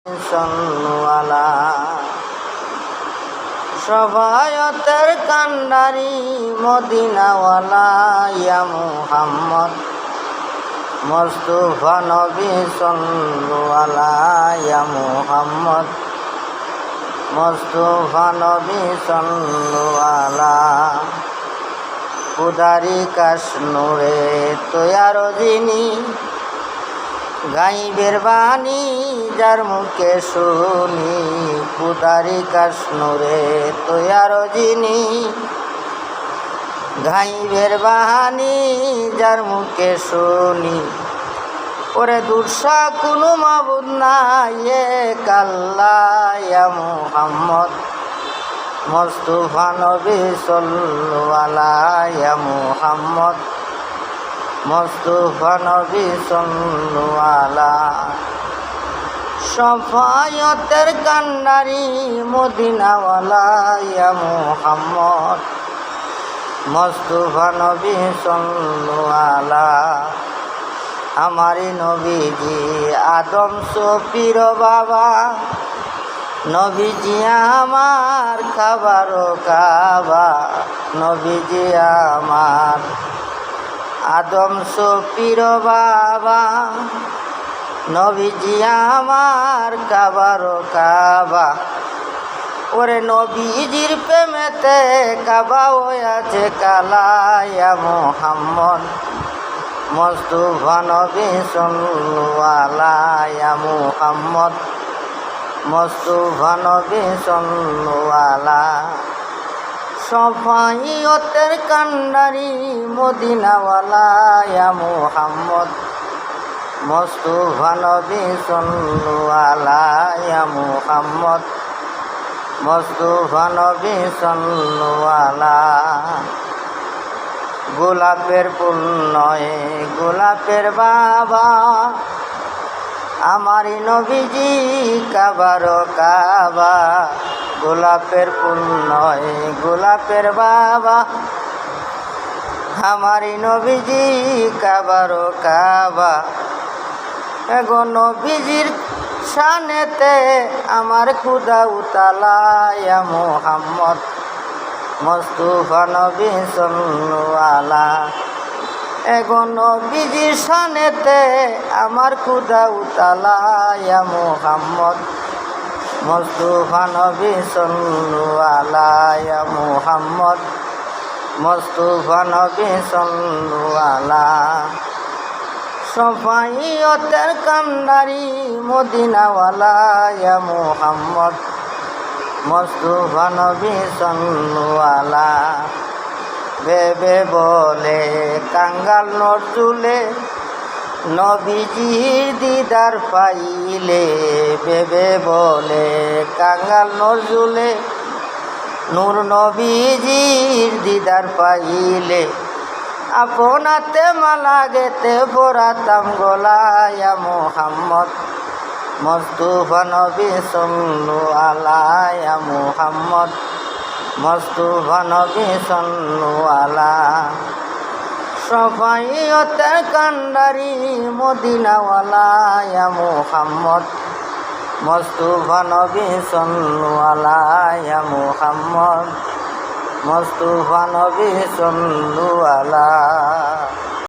সন্নুয়ালা সবায়তের কান্ডারি মদিনাওয়ালা ইয়া মুহাম্মদ মুস্তাফা নবী সন্নুয়ালা ইয়া মুহাম্মদ মুস্তাফা নবী সন্নুয়ালা কুদারি কাশনুরে তৈয়ার যিনি গাইবের বাণী যার মুখে শুনি কুদারি কাশনুরে তৈয়ার যিনি গাইবের বাণী যার মুখে শুনি ওরে দুর্সা কোনো মাবুদ নাই এক আল্লাহ ইয়া মুহাম্মদ মুস্তাফা নবী সাল্লাল্লাহু ইয়া মুহাম্মদ মুস্তাফা নবী সাল্লাল্লাহু সফায়তের কান্ডারি মদিনাওয়ালা ইয়া মুহাম্মদ মুস্তাফা নবী সাল্লাল্লাহু আমারি নবীজি আদম সফির বাবা নবীজি আমার খাবার কাবা নবীজি আমার আদম সফির বাবা নবীজি আমার খাবার কাবা ওরে নবীজির প্রেমেতে কাবা হয়েছে কালা ইয়া মুহাম্মদ মুস্তাফা নবী সাল্লাল্লাহু ইয়া মুহাম্মদ মুস্তাফা নবী সাল্লাল্লাহু সফায়তের কান্ডারি মদিনাওয়ালা ইয়া মুহাম্মদ মুস্তাফা নবী সাল্লাল্লাহু ইয়া মুহাম্মদ মুস্তাফা নবী সাল্লাল্লাহু গোলাপের ফুল নয় গোলাপের বাবা আমারি নবীজি কাবার কাবা গোলাপের ফুল নয় গোলাপের বাবা আমারি নবীজি কাবার কাবা এগো নবীজির শানেতে আমার খুদা উতালা ইয়া মুহাম্মদ মুস্তাফা নবী সাল্লাল্লাহু এগো নবীজির শানেতে আমার খুদা উতালা ইয়া মুহাম্মদ মুস্তাফা নবী সাল্লাল্লাহু ইয়া মুহাম্মদ মুস্তাফা নবী সাল্লাল্লাহু সফায়তের কান্ডারি মদিনাওয়ালা ইয়া মুহাম্মদ মুস্তাফা নবী সাল্লাল্লাহু বেবে বলে কাঙ্গাল নজরুলে নবীজির দিদার পাইলে বেবে বলে কাঙ্গাল নজরুলে নূর নবীজির দিদার পাইলে আপনাতে মালা গেতে পরাতাম গলা ইয়া মুহাম্মদ মুস্তাফা নবী সাল্লাল্লাহু ইয়া মুহাম্মদ মুস্তাফা নবী সাল্লাল্লাহু সফায়তের কান্ডারি মদিনাওয়ালা ইয়া মুহাম্মদ মুস্তাফা নবী সাল্লাল্লাহু ইয়া মুহাম্মদ মুস্তাফা নবী সাল্লাল্লাহু